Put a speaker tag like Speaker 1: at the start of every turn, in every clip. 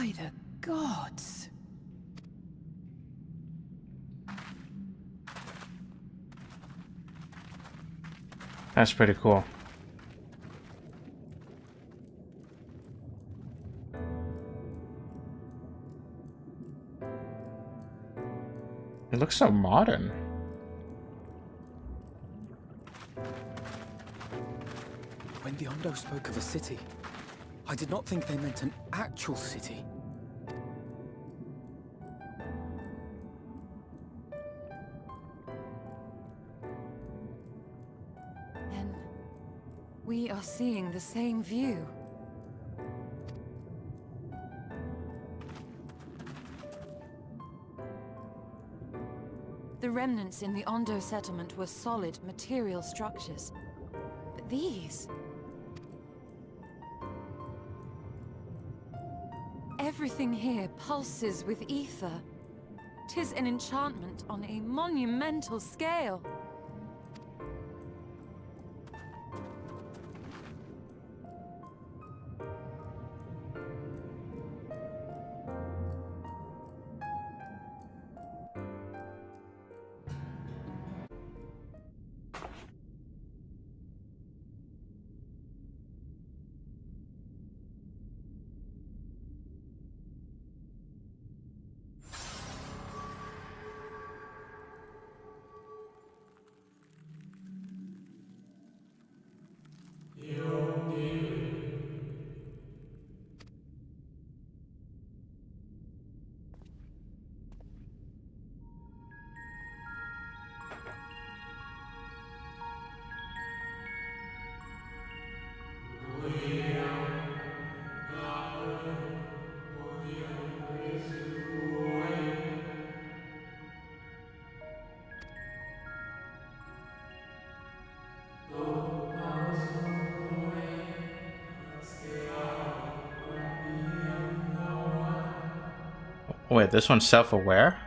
Speaker 1: By the gods.
Speaker 2: That's pretty cool. It looks so modern.
Speaker 3: When the Ondo spoke of a city, I did not think they meant an actual city.
Speaker 1: Then we are seeing the same view. The remnants in the Ondo settlement were solid material structures. But these... everything here pulses with ether. 'Tis an enchantment on a monumental scale.
Speaker 2: Wait, this one's self-aware?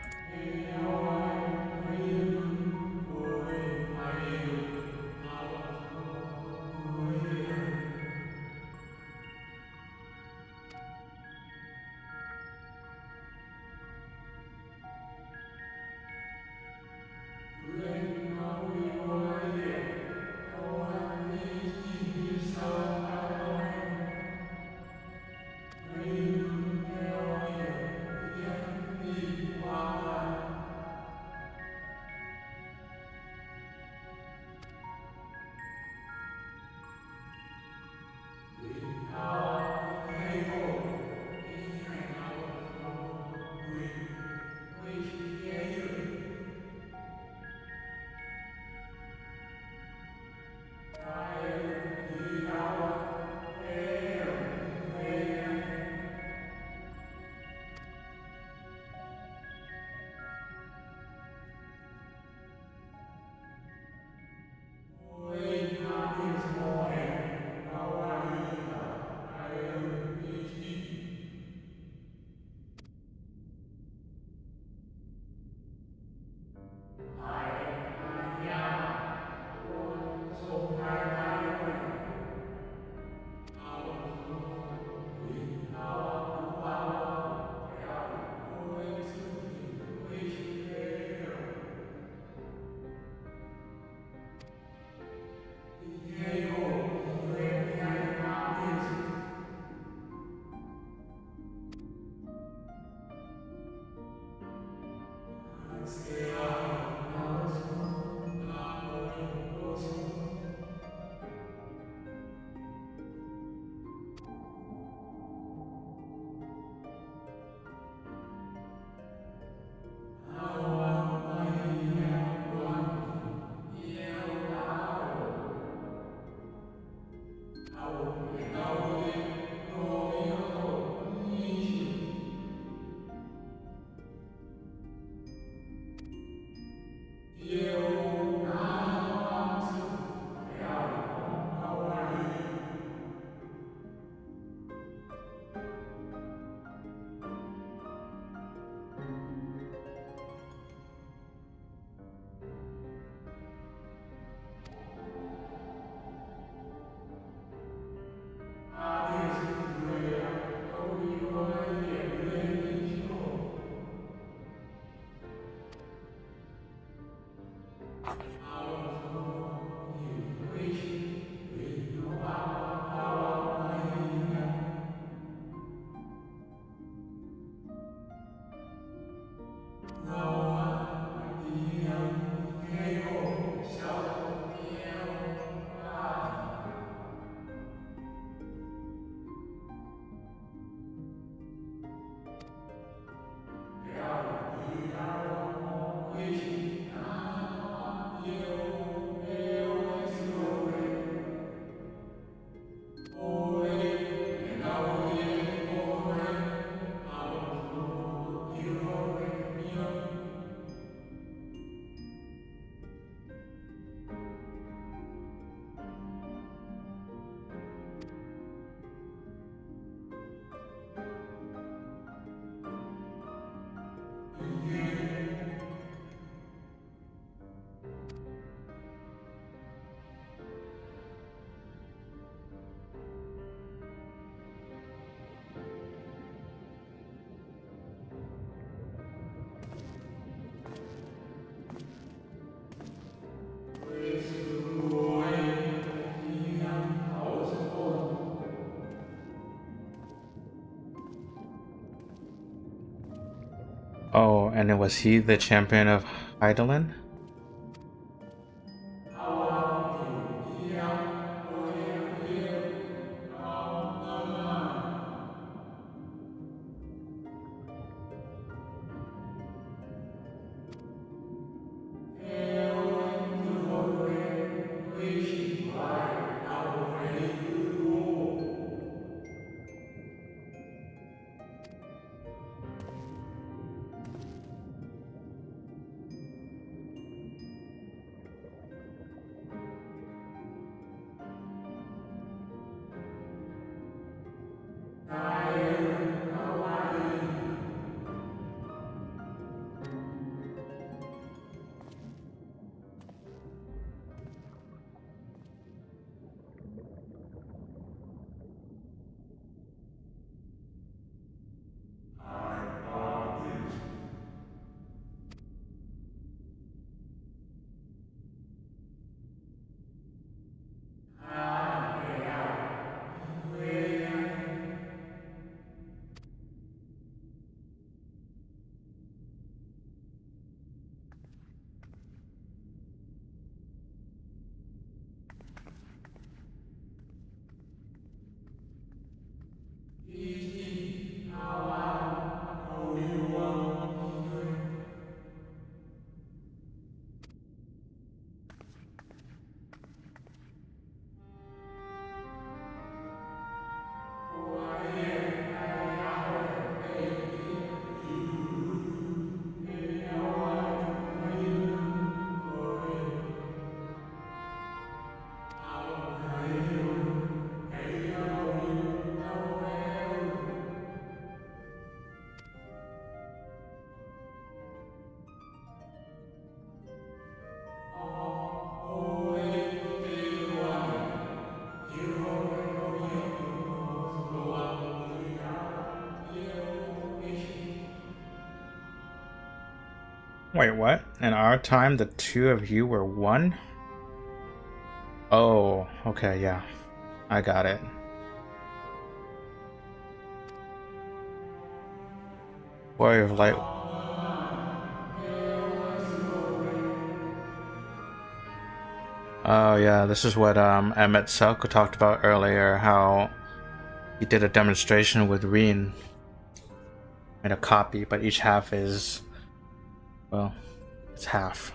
Speaker 2: Oh, and was he the champion of Hythlodaeus? Wait, what? In our time, the two of you were one? Oh, okay, yeah. I got it. Warrior of Light. Oh, yeah, this is what Emet-Selch talked about earlier, how he did a demonstration with Reen. Made a copy, but each half is, well, it's half.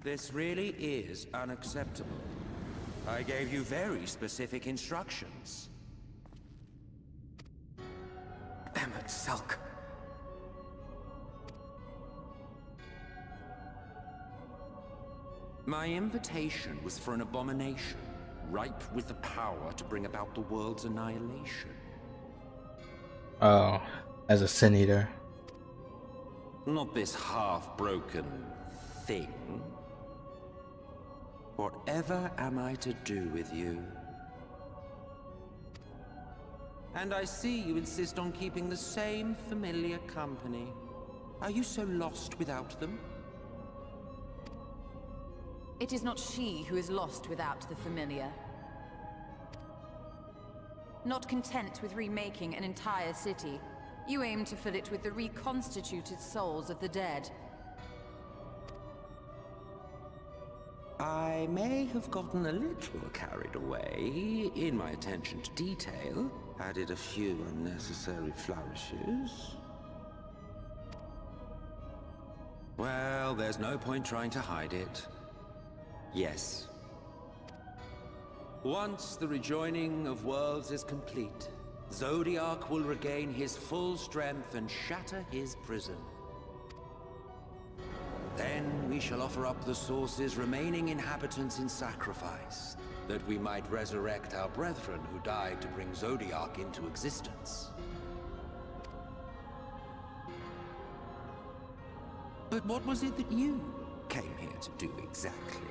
Speaker 4: This really is unacceptable. I gave you very specific instructions.
Speaker 3: Emet-Selch.
Speaker 4: My invitation was for an abomination, ripe with the power to bring about the world's annihilation.
Speaker 2: Oh, as a Sin Eater.
Speaker 4: Not this half-broken thing. Whatever am I to do with you? And I see you insist on keeping the same familiar company. Are you so lost without them?
Speaker 1: It is not she who is lost without the familiar. Not content with remaking an entire city, you aim to fill it with the reconstituted souls of the dead.
Speaker 4: I may have gotten a little carried away in my attention to detail, added a few unnecessary flourishes. Well, there's no point trying to hide it. Yes. Once the rejoining of worlds is complete, Zodiac will regain his full strength and shatter his prison. Then we shall offer up the Source's remaining inhabitants in sacrifice, that we might resurrect our brethren who died to bring Zodiac into existence. But what was it that you came here to do exactly?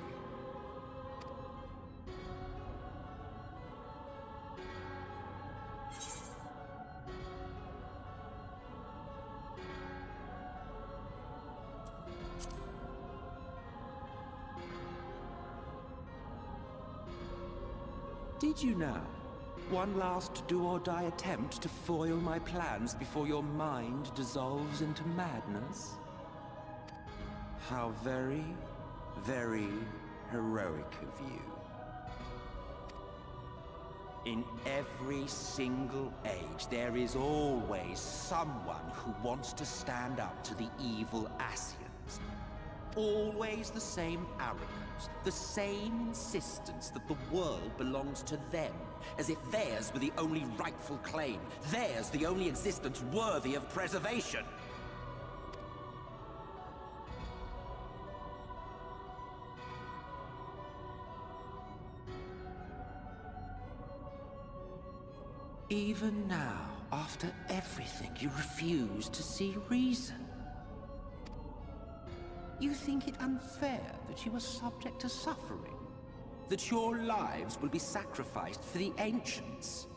Speaker 4: Did you now? One last do-or-die attempt to foil my plans before your mind dissolves into madness? How very, very heroic of you. In every single age, there is always someone who wants to stand up to the evil Ascians. Always the same arrogance, the same insistence that the world belongs to them, as if theirs were the only rightful claim, theirs the only existence worthy of preservation. Even now, after everything, you refuse to see reason. You think it unfair that you are subject to suffering? That your lives will be sacrificed for the Ancients?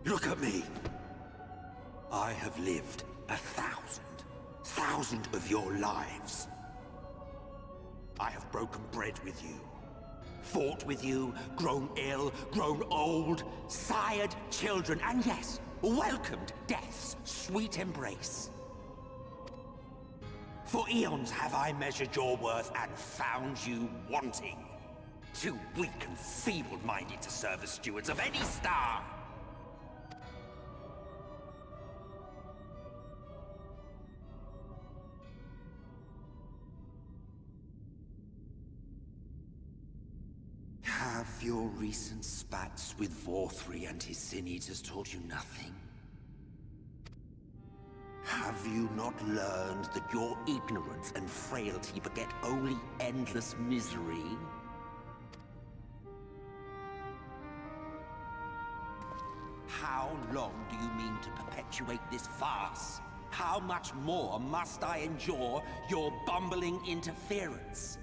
Speaker 4: Look at me! I have lived 1,000 of your lives. I have broken bread with you, fought with you, grown ill, grown old, sired children, and yes, welcomed death's sweet embrace. For eons have I measured your worth and found you wanting. Too weak and feeble-minded to serve as stewards of any star. Have your recent spats with Vorthri and his Sin Eaters taught you nothing? Have you not learned that your ignorance and frailty beget only endless misery? How long do you mean to perpetuate this farce? How much more must I endure your bumbling interference?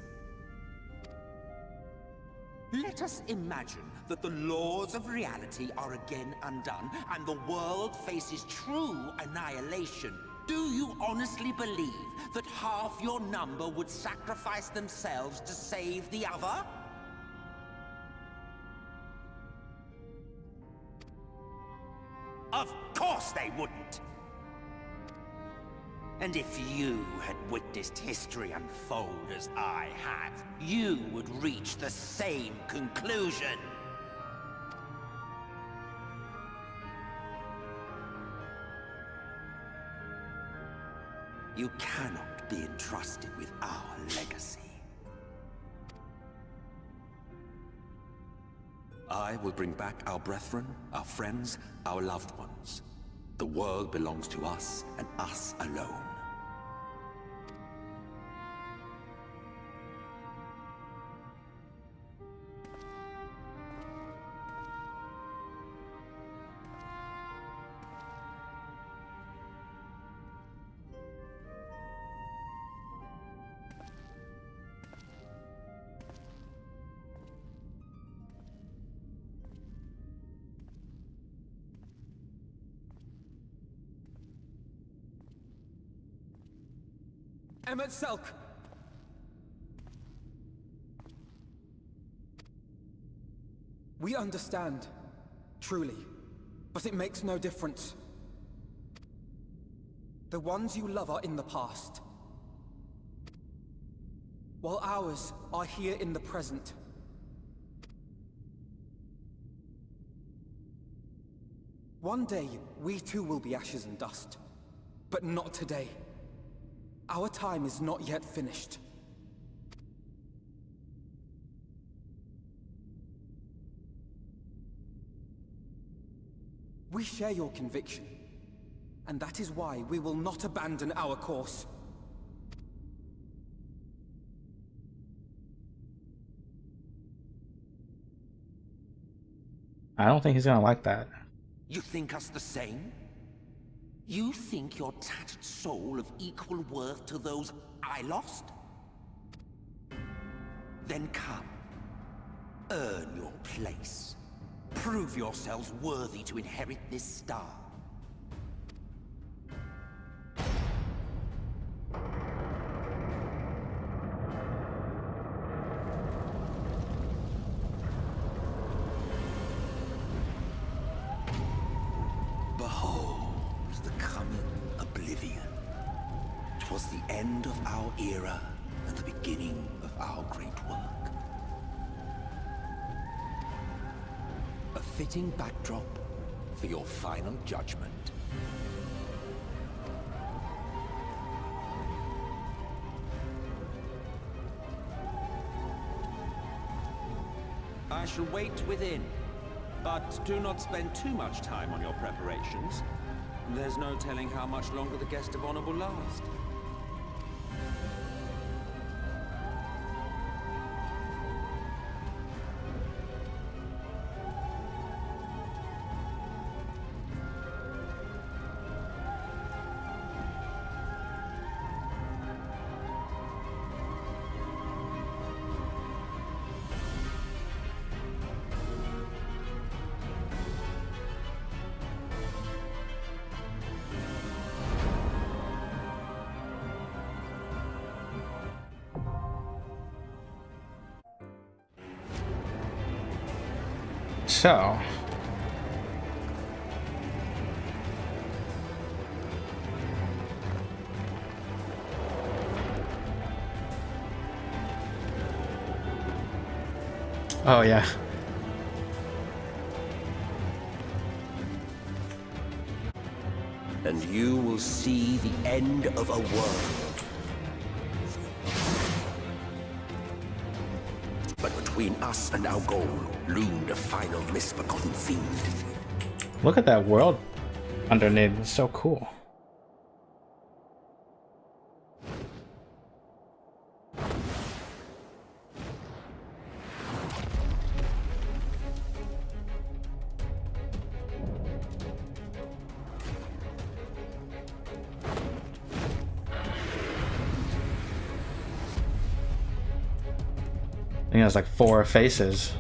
Speaker 4: Let us imagine that the laws of reality are again undone, and the world faces true annihilation. Do you honestly believe that half your number would sacrifice themselves to save the other? Of course they wouldn't! And if you had witnessed history unfold as I have, you would reach the same conclusion. You cannot be entrusted with our legacy. I will bring back our brethren, our friends, our loved ones. The world belongs to us, and us alone.
Speaker 3: Emet-Selch! We understand, truly, but it makes no difference. The ones you love are in the past, while ours are here in the present. One day, we too will be ashes and dust, but not today. Our time is not yet finished. We share your conviction, and that is why we will not abandon our course.
Speaker 2: I don't think he's gonna like that.
Speaker 4: You think us the same? You think your tattered soul of equal worth to those I lost? Then come. Earn your place. Prove yourselves worthy to inherit this star. End of our era and the beginning of our great work. A fitting backdrop for your final judgment. I shall wait within, but do not spend too much time on your preparations. There's no telling how much longer the guest of honor will last.
Speaker 2: So, oh yeah.
Speaker 4: And you will see the end of a world. But between us and our goal loomed a final misbegotten fiend.
Speaker 2: Look at that world underneath. It's so cool. I think it has like 4 faces.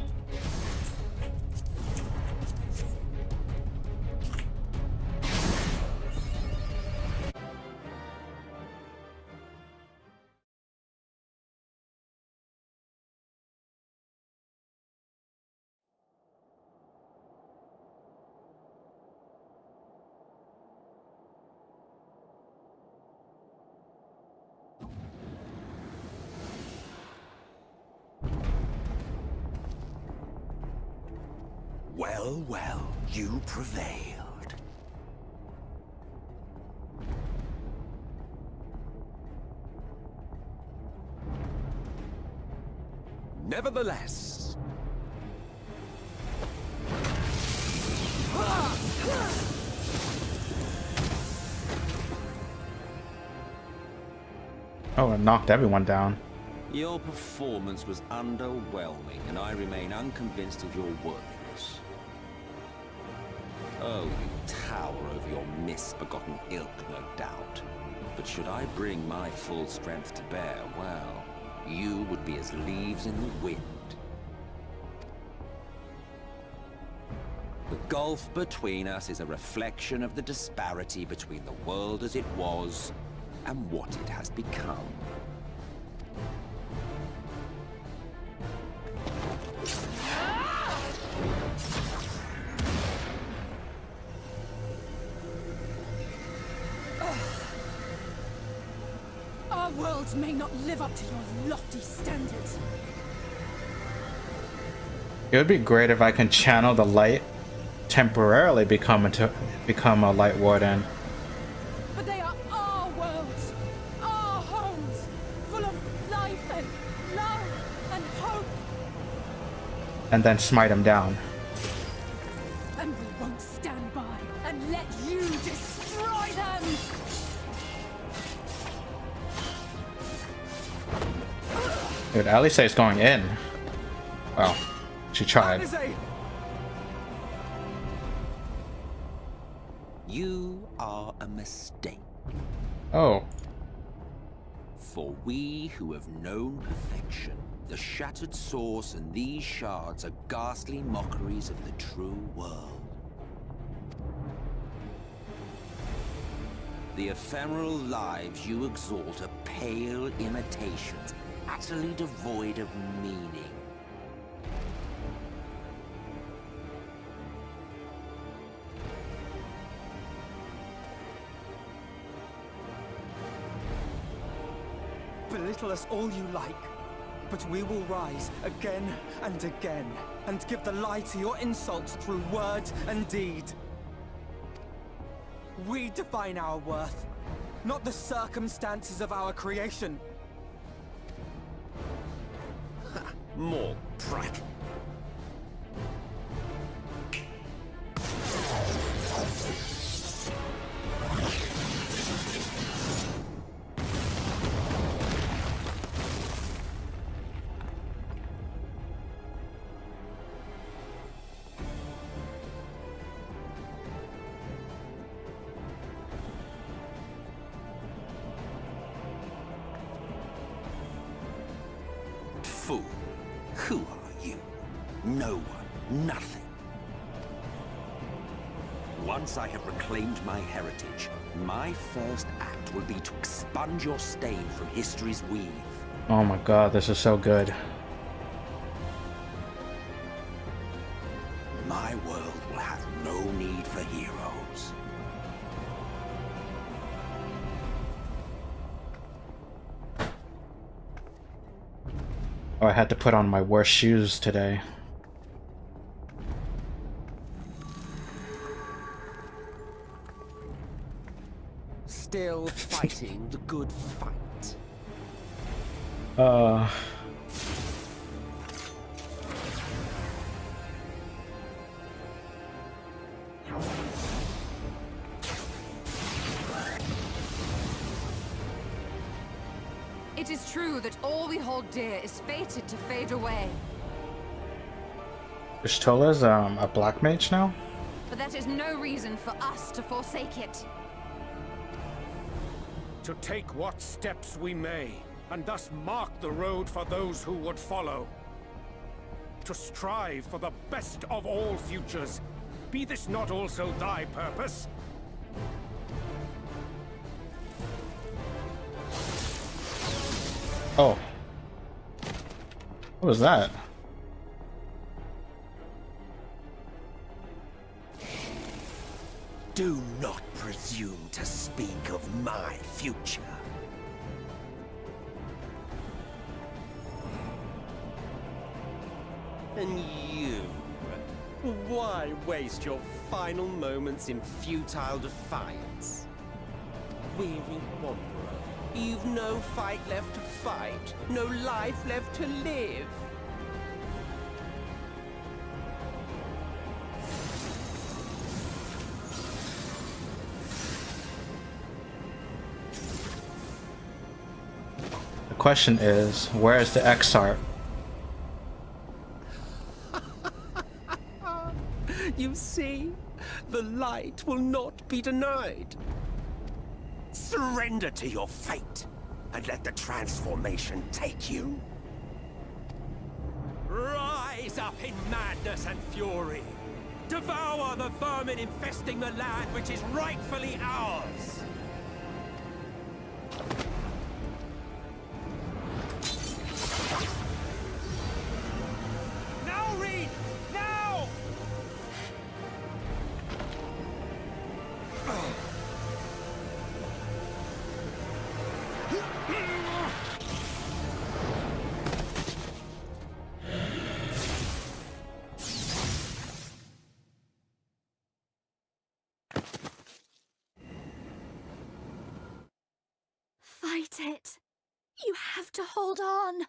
Speaker 4: Well, well, you prevailed.
Speaker 5: Nevertheless...
Speaker 2: Oh, it knocked everyone down.
Speaker 4: Your performance was underwhelming, and I remain unconvinced of your worthiness. Oh, you tower over your misbegotten ilk, no doubt. But should I bring my full strength to bear, well, you would be as leaves in the wind. The gulf between us is a reflection of the disparity between the world as it was and what it has become.
Speaker 6: Our worlds may not live up to your lofty standards.
Speaker 2: It would be great if I can channel the light, temporarily become a light warden.
Speaker 6: But they are our worlds, our homes, full of life and love and hope.
Speaker 2: And then smite him down.
Speaker 6: And we won't stand by and let you destroy them!
Speaker 2: Dude, Alisaie's going in. Well, she tried.
Speaker 4: You are a mistake.
Speaker 2: Oh.
Speaker 4: For we who have known perfection, the shattered source and these shards are ghastly mockeries of the true world. The ephemeral lives you exalt are pale imitations, utterly devoid of meaning.
Speaker 3: Belittle us all you like, but we will rise again and again, and give the lie to your insults through word and deed. We define our worth, not the circumstances of our creation.
Speaker 5: More prattle.
Speaker 4: Fool. Who are you? No one. Nothing. Once I have reclaimed my heritage, my first act will be to expunge your stain from history's weave.
Speaker 2: Oh my god, this is so good.
Speaker 4: My world will have no need for heroes.
Speaker 2: Oh, I had to put on my worst shoes today.
Speaker 5: Still fighting the good fight.
Speaker 1: It is true that all we hold dear is fated to fade away.
Speaker 2: Ishtola's a black mage now?
Speaker 1: But that is no reason for us to forsake it.
Speaker 7: To take what steps we may, and thus mark the road for those who would follow. To strive for the best of all futures. Be this not also thy purpose?
Speaker 2: Oh. What was that?
Speaker 5: Do not presume to speak of my future. And you? Why waste your final moments in futile defiance? Weary wanderer, you've no fight left to fight, no life left to live.
Speaker 2: The question is, where is the Exarch?
Speaker 5: You see, the light will not be denied. Surrender to your fate, and let the transformation take you. Rise up in madness and fury. Devour the vermin infesting the land which is rightfully ours. Now, Reed! Now!
Speaker 6: Fight it. You have to hold on.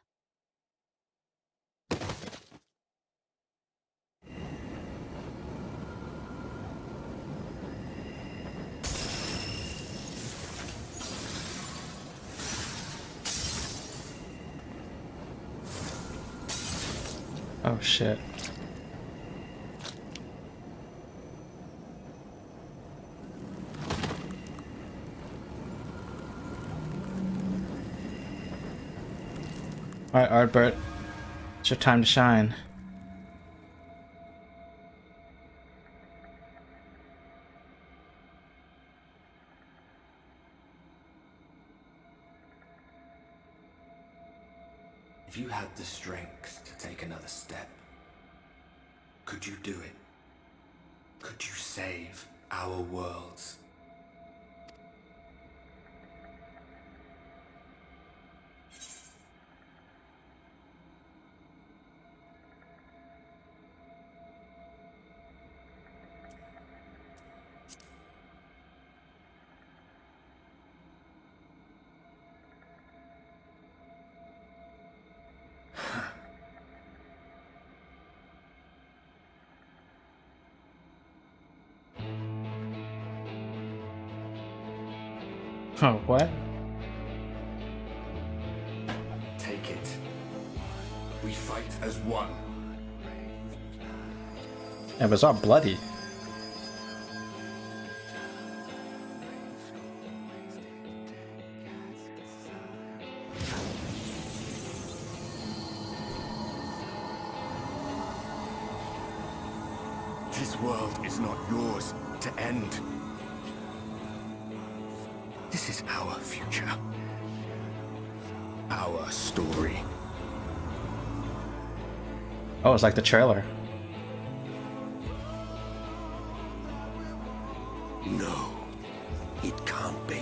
Speaker 2: Oh shit. Alright, Ardbert. It's your time to shine.
Speaker 8: If you had the strength to take another step, could you do it? Could you save our worlds?
Speaker 2: Oh, what?
Speaker 8: Take it. We fight as one.
Speaker 2: It was all bloody.
Speaker 8: This world is not yours to end. This is our future. Our story.
Speaker 2: Oh, it's like the trailer.
Speaker 8: No, it can't be.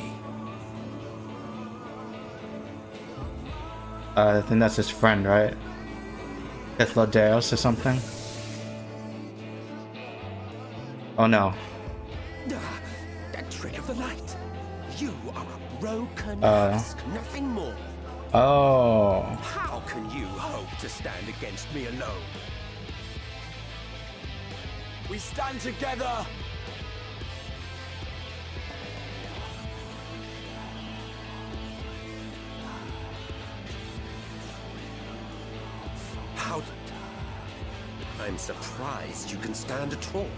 Speaker 2: I think that's his friend, right? Hythlodaeus or something? Oh no.
Speaker 4: That trick of the light. You are a broken husk, nothing more.
Speaker 2: Oh.
Speaker 4: How can you hope to stand against me alone?
Speaker 3: We stand together!
Speaker 4: How? I'm surprised you can stand at all.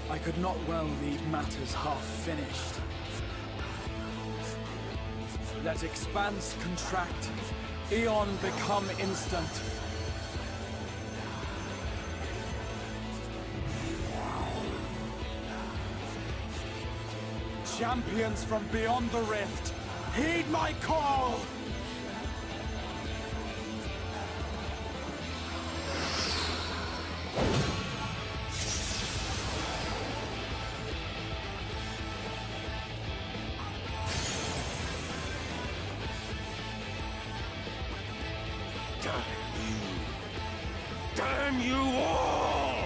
Speaker 3: I could not well leave matters half finished. Let expanse contract, Eon become instant. Champions from beyond the rift, heed my call!
Speaker 4: Damn you all!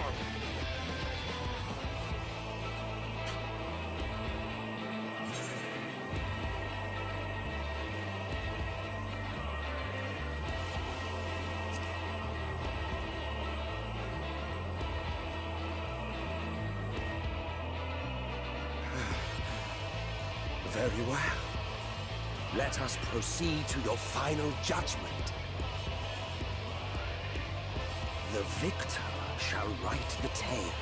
Speaker 4: Very well.
Speaker 5: Let us proceed to your final judgment. The victor shall write the tale,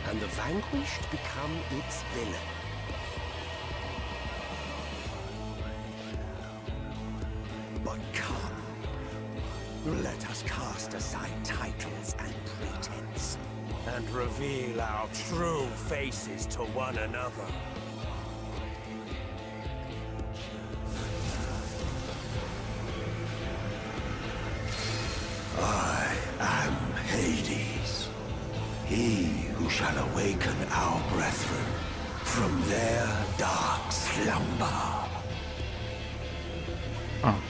Speaker 5: and the vanquished become its villain. But come, let us cast aside titles and pretense, and reveal our true faces to one another. I am Hades, he who shall awaken our brethren from their dark slumber.
Speaker 2: Oh.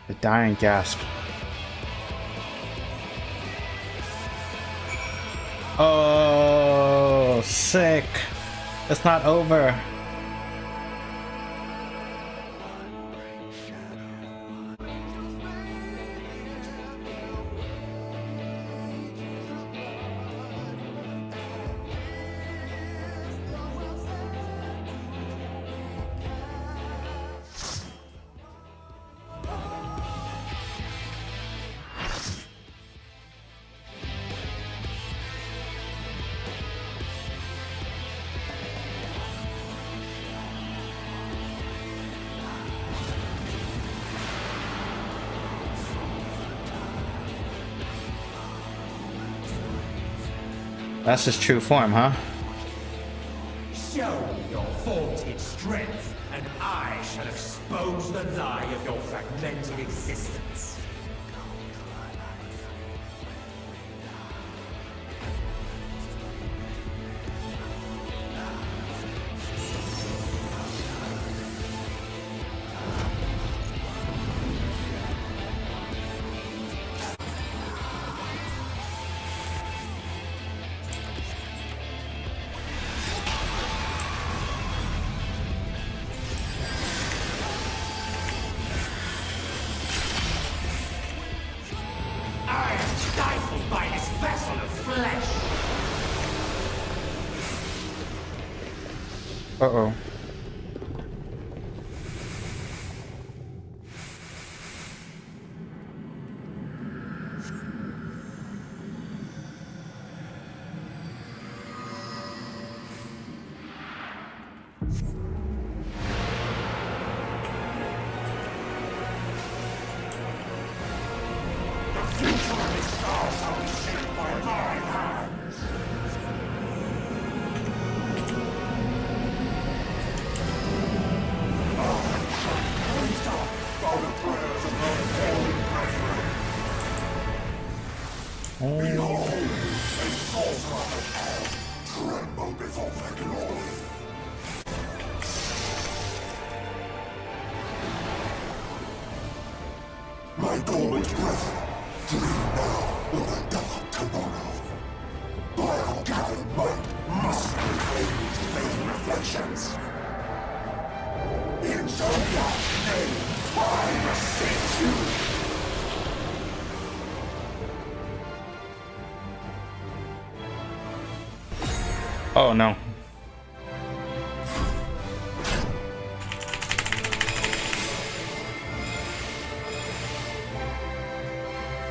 Speaker 2: The dying Gasp. Oh, sick. It's not over. That's his true form, huh?
Speaker 5: Show me your vaunted strength, and I shall expose the lie of your fragmented existence.
Speaker 2: Uh-oh.
Speaker 8: My dormant breath, dream now of a dark tomorrow. By our gathered might, must reclaim vain reflections. In Zodiac's name, I beseech you!
Speaker 2: Oh no.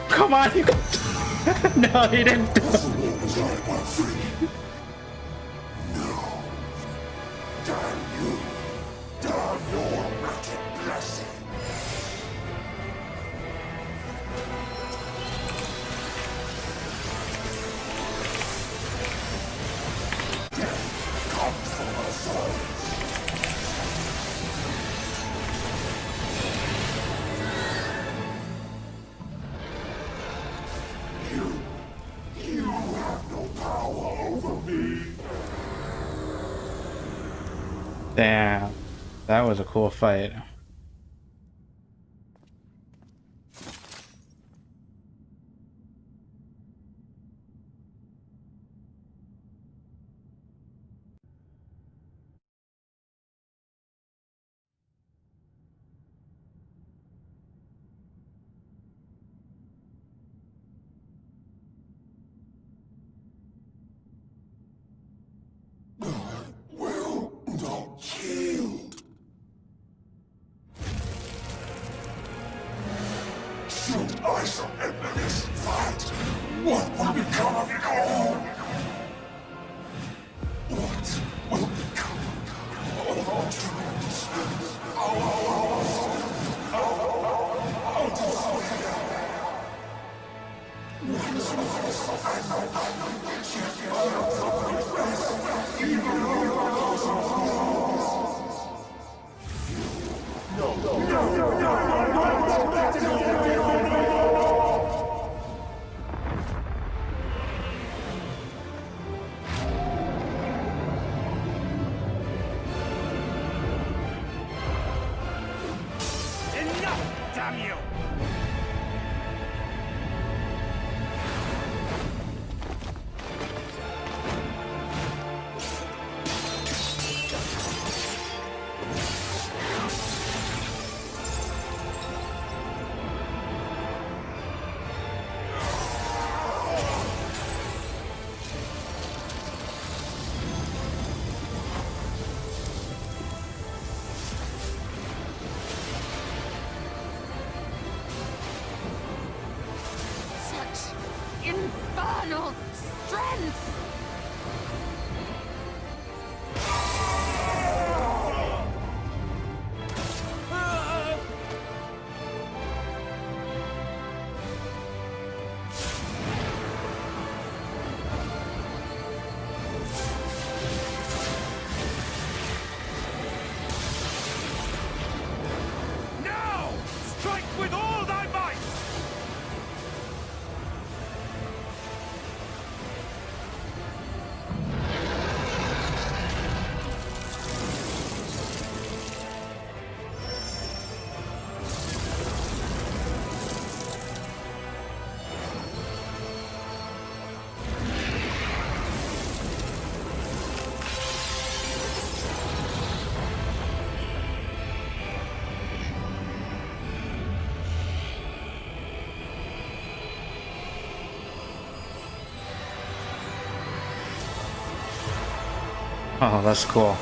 Speaker 2: Come on, you no, he didn't do it.
Speaker 8: No. Damn you. Damn your wretched blessing. Death comes for our souls. You have no power over me.
Speaker 2: Damn, that was a cool fight.
Speaker 9: this endless fight, what will become of it all? What will become of our triumphs? Our desire?
Speaker 5: Enough, damn you!
Speaker 1: Such infernal strength!
Speaker 5: Now! Strike with all thy might!
Speaker 2: Oh, that's cool.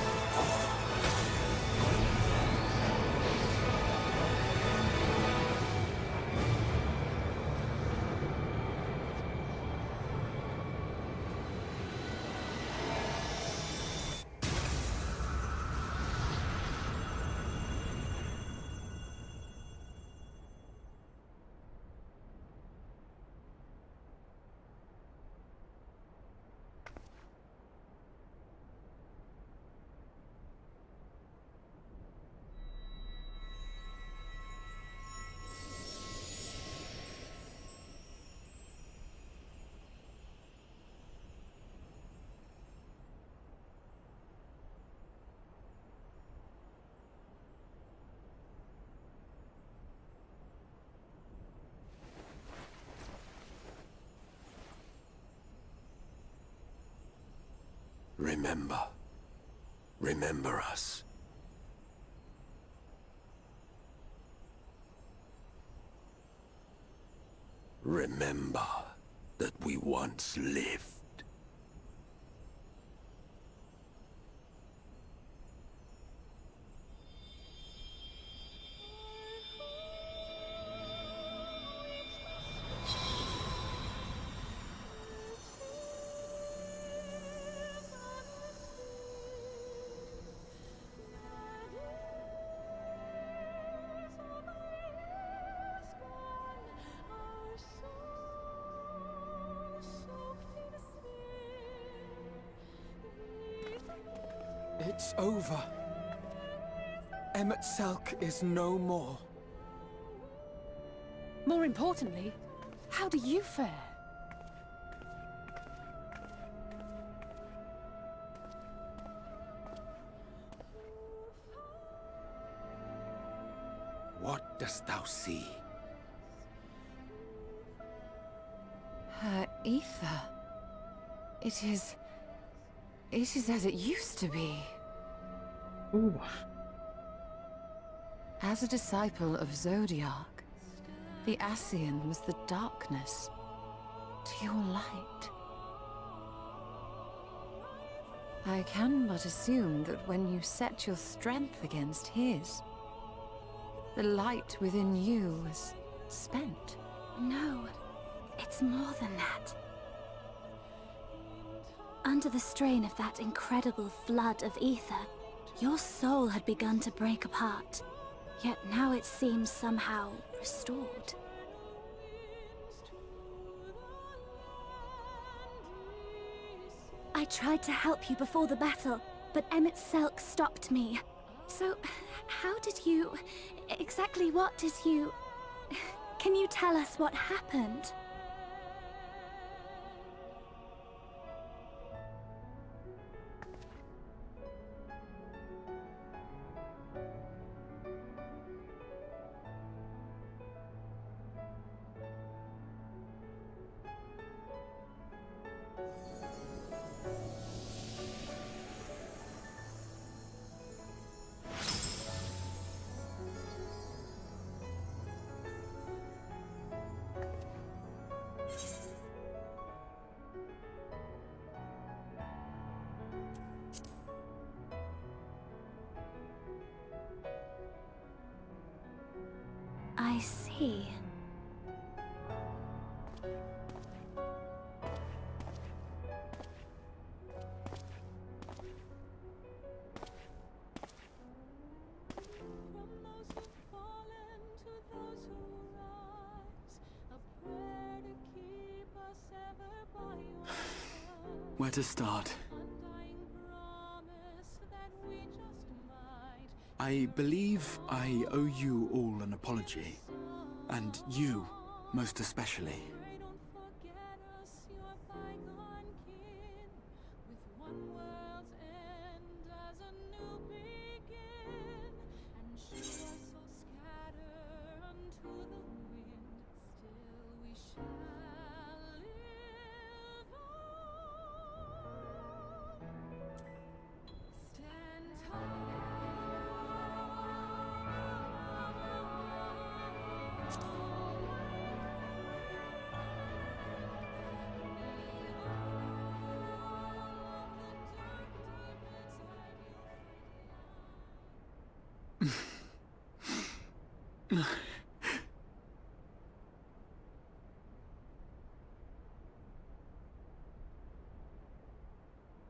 Speaker 5: Remember. Remember us. Remember that we once lived.
Speaker 3: It's over. Emet-Selch is no more.
Speaker 6: More importantly, how do you fare?
Speaker 5: What dost thou see?
Speaker 1: Her ether. It is as it used to be.
Speaker 2: Ooh.
Speaker 1: As a disciple of Zodiark, the Ascian was the darkness to your light. I can but assume that when you set your strength against his, the light within you was spent.
Speaker 10: No, it's more than that. Under the strain of that incredible flood of ether, your soul had begun to break apart, yet now it seems somehow restored. I tried to help you before the battle, but Emet-Selch stopped me. So, how did you... exactly what did you... Can you tell us what happened? I see.
Speaker 3: Where to start? I believe I owe you all an apology. And you, most especially.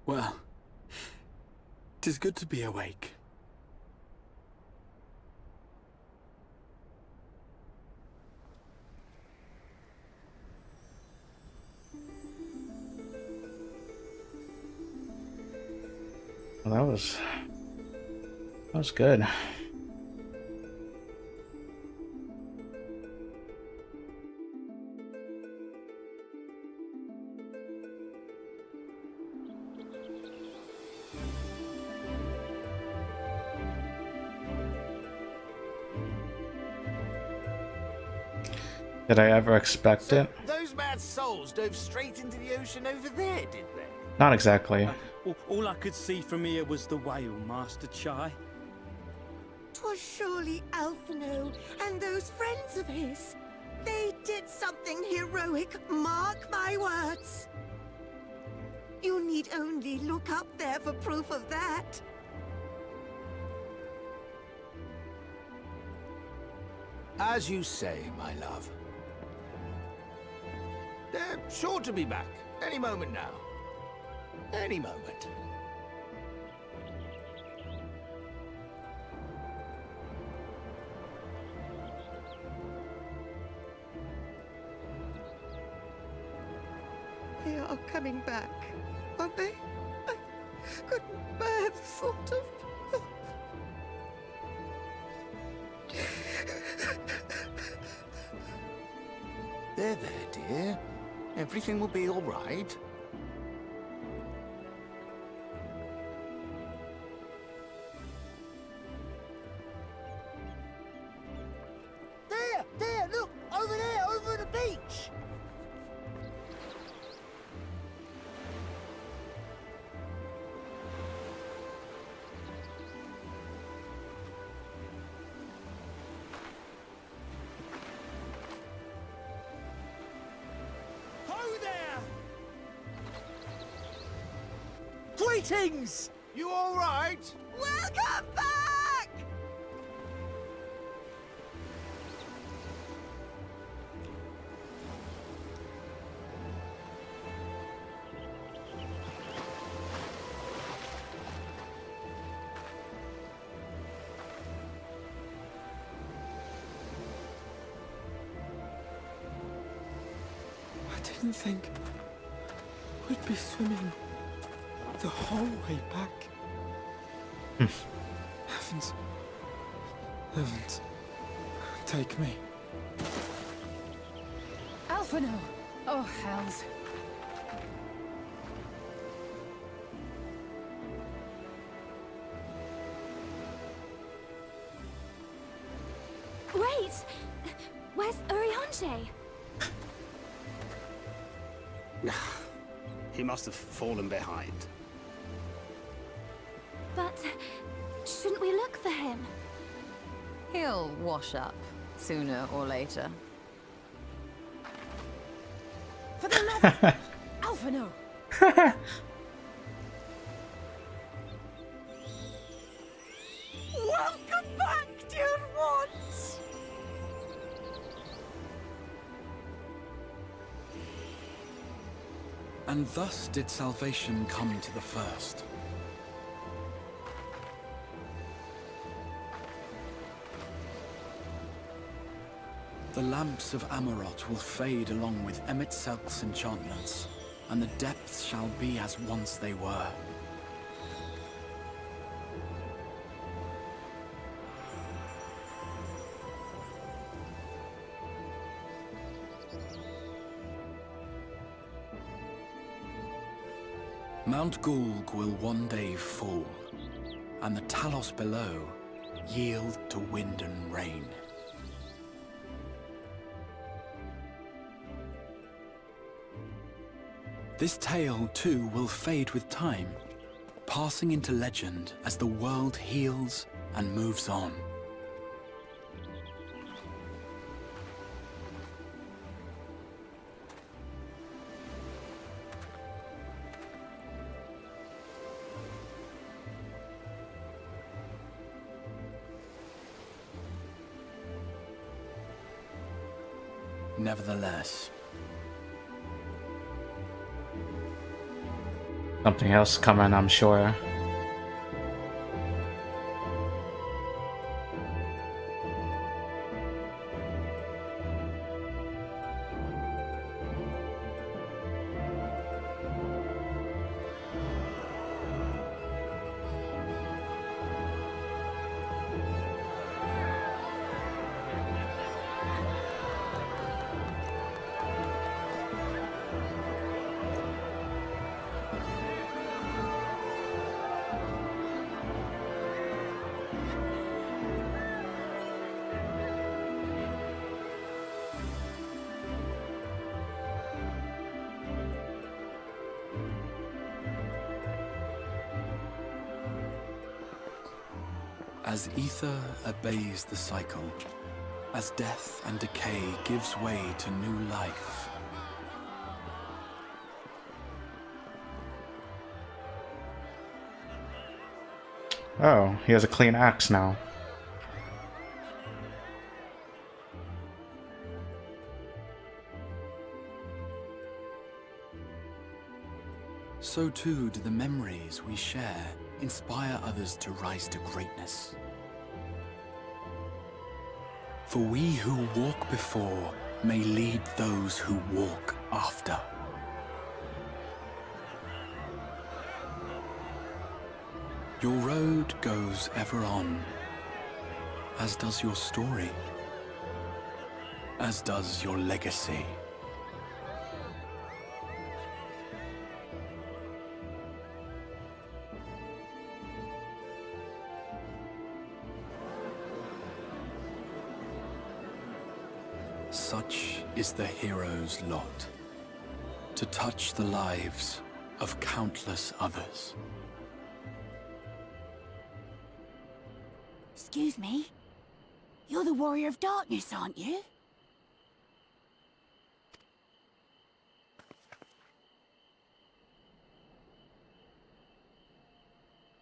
Speaker 3: Well, 'tis good to be awake.
Speaker 2: Well, that was good. Did I ever expect it?
Speaker 5: Those mad souls dove straight into the ocean over there, did they?
Speaker 2: Not exactly.
Speaker 11: All I could see from here was the whale, Master Chai.
Speaker 12: 'Twas surely Alphino and those friends of his. They did something heroic, mark my words. You need only look up there for proof of that.
Speaker 5: As you say, my love. They're sure to be back any moment now. Any moment.
Speaker 12: They are coming back, aren't they? I couldn't bear the thought of...
Speaker 5: There, dear. Everything will be all right. There, look! Over there, over the beach!
Speaker 11: Greetings!
Speaker 5: You all right?
Speaker 12: Welcome back!
Speaker 3: didn't think we'd be swimming the whole way back. Heavens. Heavens. Take me.
Speaker 6: Alphino! Oh, hells.
Speaker 10: Wait! Where's Urianger?
Speaker 11: He must have fallen behind.
Speaker 10: But shouldn't we look for him?
Speaker 1: He'll wash up, sooner or later.
Speaker 6: For the love of Alphino!
Speaker 12: Welcome back, dear ones!
Speaker 3: And thus did salvation come to the first. The lamps of Amaurot will fade along with Emet-Selch's enchantments, and the depths shall be as once they were. Mount Gulg will one day fall, and the Talos below yield to wind and rain. This tale, too, will fade with time, passing into legend as the world heals and moves on. Nevertheless,
Speaker 2: Something else coming, I'm sure.
Speaker 3: as ether obeys the cycle, as death and decay gives way to new life.
Speaker 2: Oh, he has a clean axe now.
Speaker 3: So too do the memories we share inspire others to rise to greatness. For we who walk before may lead those who walk after. Your road goes ever on, as does your story, as does your legacy. Such is the hero's lot, to touch the lives of countless others.
Speaker 13: Excuse me? You're the Warrior of Darkness, aren't you?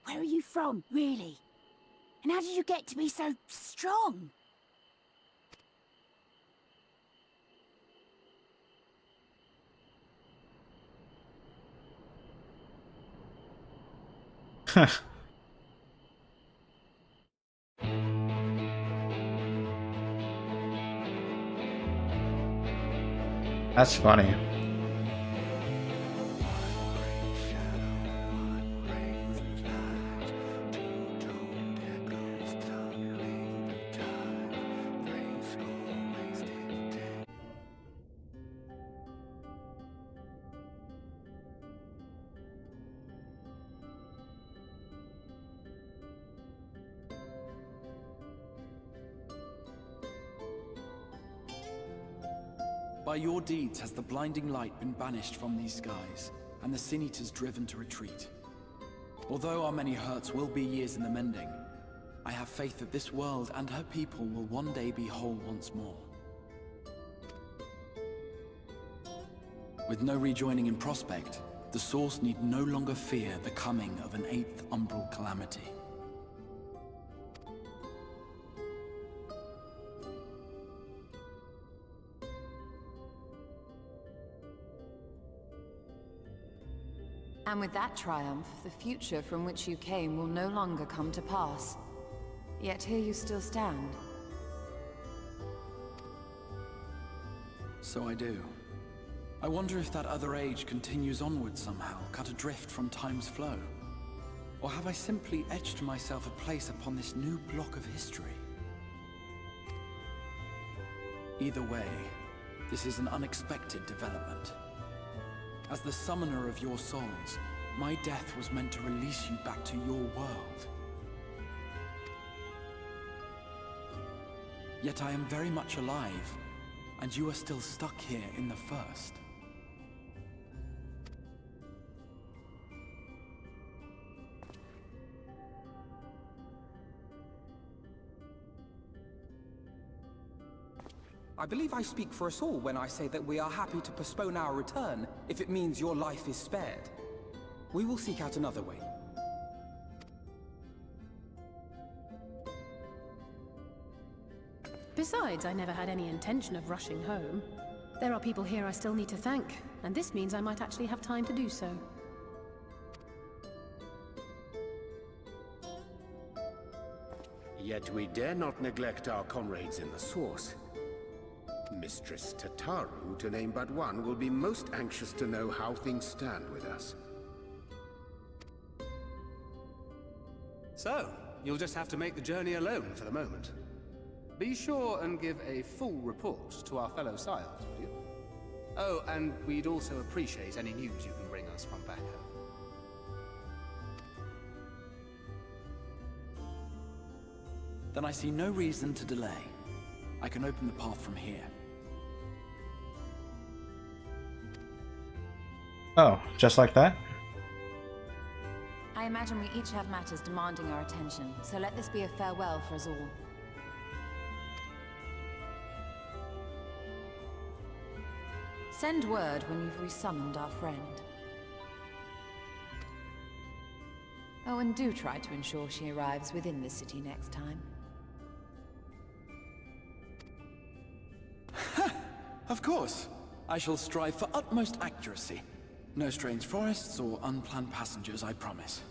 Speaker 13: Where are you from, really? And how did you get to be so strong?
Speaker 2: That's funny.
Speaker 14: By your deeds has the blinding light been banished from these skies, and the Sin Eaters driven to retreat. Although our many hurts will be years in the mending, I have faith that this world and her people will one day be whole once more. With no rejoining in prospect, the Source need no longer fear the coming of an 8th umbral calamity.
Speaker 1: And with that triumph, the future from which you came will no longer come to pass. Yet here you still stand.
Speaker 14: So I do. I wonder if that other age continues onward somehow, cut adrift from time's flow. Or have I simply etched myself a place upon this new block of history? Either way, this is an unexpected development. As the summoner of your souls, my death was meant to release you back to your world. Yet I am very much alive, and you are still stuck here in the First.
Speaker 3: I believe I speak for us all when I say that we are happy to postpone our return if it means your life is spared. We will seek out another way.
Speaker 15: Besides, I never had any intention of rushing home. There are people here I still need to thank, and this means I might actually have time to do so.
Speaker 5: Yet we dare not neglect our comrades in the Source. Mistress Tataru, to name but one, will be most anxious to know how things stand with us.
Speaker 16: So, you'll just have to make the journey alone for the moment. Be sure and give a full report to our fellow scions, will you? Oh, and we'd also appreciate any news you can bring us from back home.
Speaker 14: Then I see no reason to delay. I can open the path from here.
Speaker 2: Oh, just like that?
Speaker 1: I imagine we each have matters demanding our attention, so let this be a farewell for us all. Send word when you've resummoned our friend. Oh, and do try to ensure she arrives within the city next time.
Speaker 14: Of course! I shall strive for utmost accuracy. No strange forests or unplanned passengers, I promise.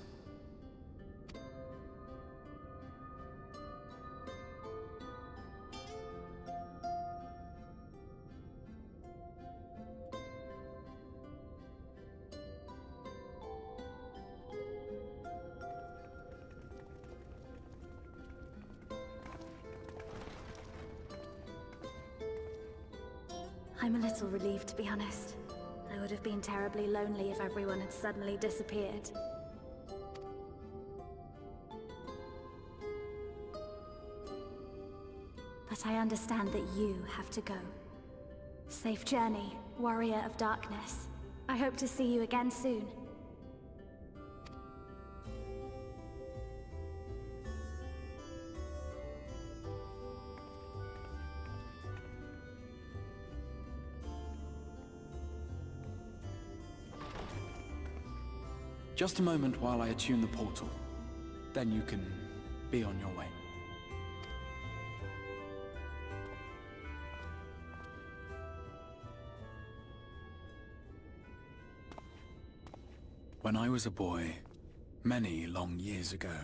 Speaker 10: I'm a little relieved, to be honest. I would have been terribly lonely if everyone had suddenly disappeared. But I understand that you have to go. Safe journey, warrior of darkness. I hope to see you again soon.
Speaker 14: Just a moment while I attune the portal. Then you can be on your way. When I was a boy, many long years ago,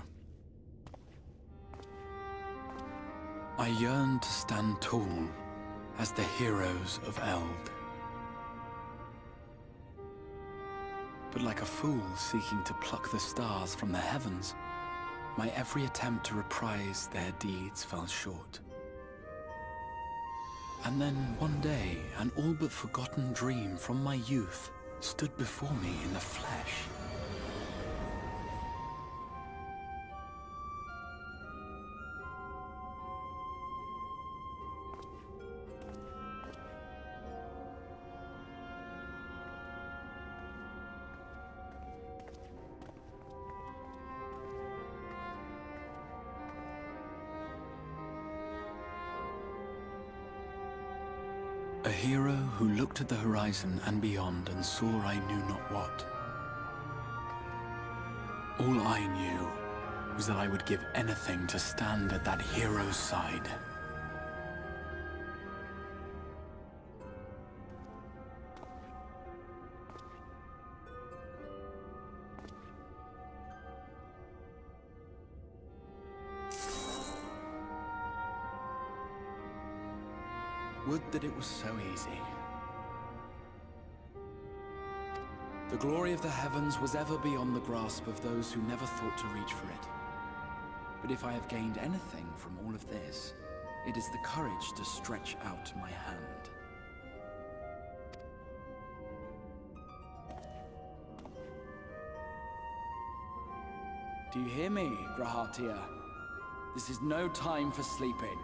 Speaker 14: I yearned to stand tall as the heroes of Eld. But like a fool seeking to pluck the stars from the heavens, my every attempt to reprise their deeds fell short. And then one day, an all but forgotten dream from my youth stood before me in the flesh. A hero who looked at the horizon and beyond and saw I knew not what. All I knew was that I would give anything to stand at that hero's side. Would that it was so easy. The glory of the heavens was ever beyond the grasp of those who never thought to reach for it. But if I have gained anything from all of this, it is the courage to stretch out my hand. Do you hear me, Grahatia? This is no time for sleeping.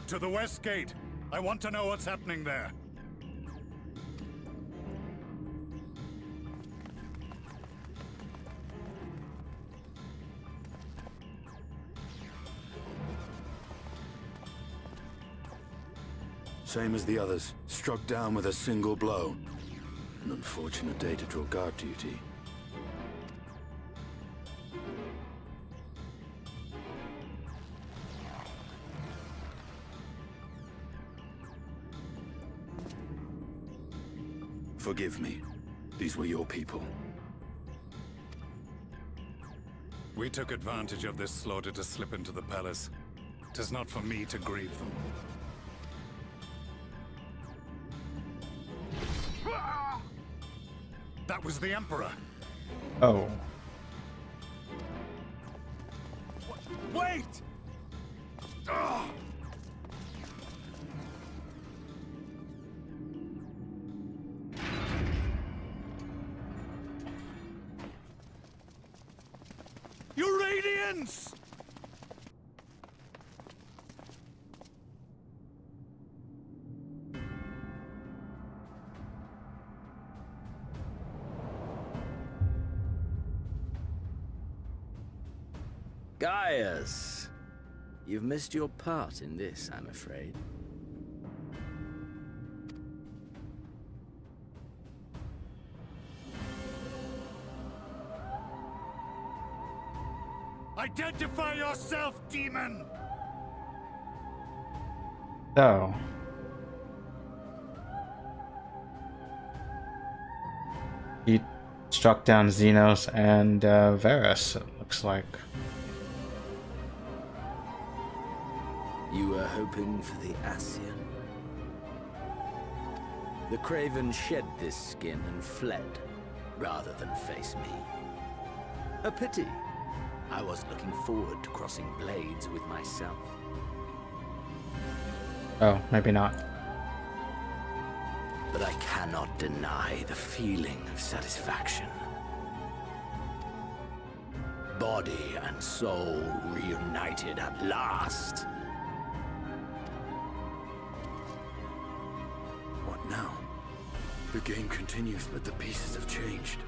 Speaker 7: To the west gate. I want to know what's happening there.
Speaker 17: Same as the others. Struck down with a single blow. An unfortunate day to draw guard duty. Forgive me. These were your people.
Speaker 7: We took advantage of this slaughter to slip into the palace. 'Tis not for me to grieve them. That was the Emperor!
Speaker 2: Oh.
Speaker 7: Wait! Ugh! Your radiance!
Speaker 18: Gaius, you've missed your part in this, I'm afraid.
Speaker 7: Identify yourself, demon!
Speaker 2: So. He struck down Xenos and Varus, it looks like.
Speaker 18: You were hoping for the Ascian? The Craven shed this skin and fled, rather than face me. A pity. I was looking forward to crossing blades with myself.
Speaker 2: Oh, maybe not.
Speaker 18: But I cannot deny the feeling of satisfaction. Body and soul reunited at last.
Speaker 17: What now? The game continues, but the pieces have changed.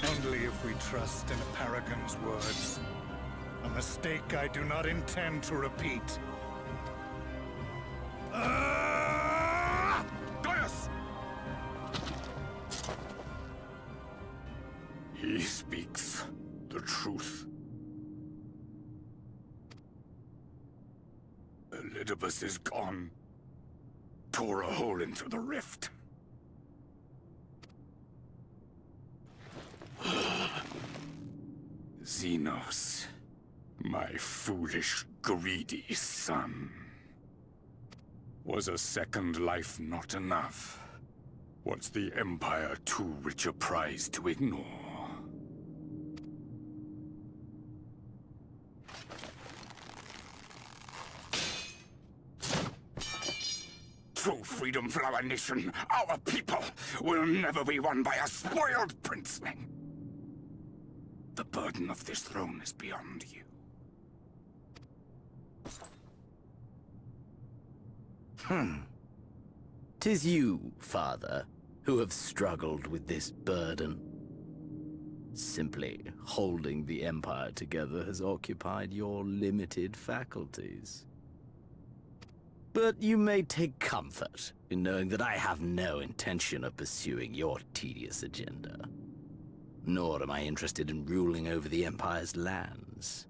Speaker 7: Only if we trust in Paragon's words. A mistake I do not intend to repeat. Gaius!
Speaker 17: He speaks the truth. Elidibus is gone.
Speaker 9: tore a hole into the rift. Xenos, my foolish, greedy son. Was a second life not enough? Was the Empire too rich a prize to ignore? True freedom for our nation, our people, will never be won by a spoiled princeling. The burden of this throne is beyond you.
Speaker 18: 'Tis you, father, who have struggled with this burden. Simply holding the Empire together has occupied your limited faculties. But you may take comfort in knowing that I have no intention of pursuing your tedious agenda. Nor am I interested in ruling over the Empire's lands.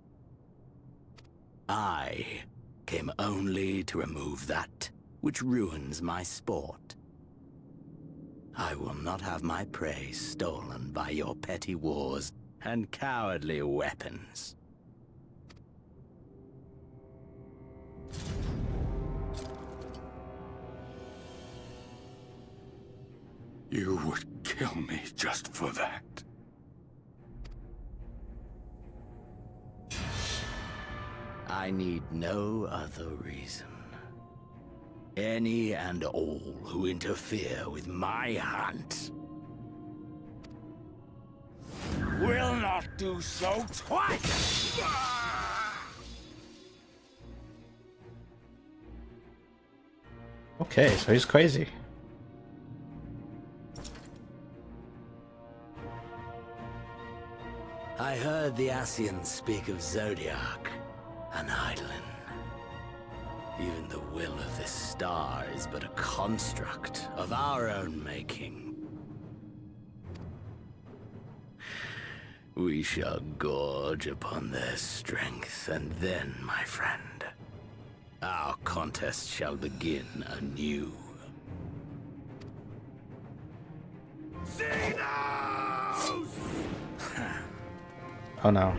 Speaker 18: I came only to remove that which ruins my sport. I will not have my prey stolen by your petty wars and cowardly weapons.
Speaker 9: You would kill me just for that.
Speaker 18: I need no other reason. Any and all who interfere with my hunt will not do so twice!
Speaker 2: Okay, so he's crazy.
Speaker 18: I heard the Ascians speak of Zodiac, an Eidolon. Even the will of this star is but a construct of our own making. We shall gorge upon their strength, and then, my friend, our contest shall begin anew.
Speaker 9: Xenos!
Speaker 2: Oh no.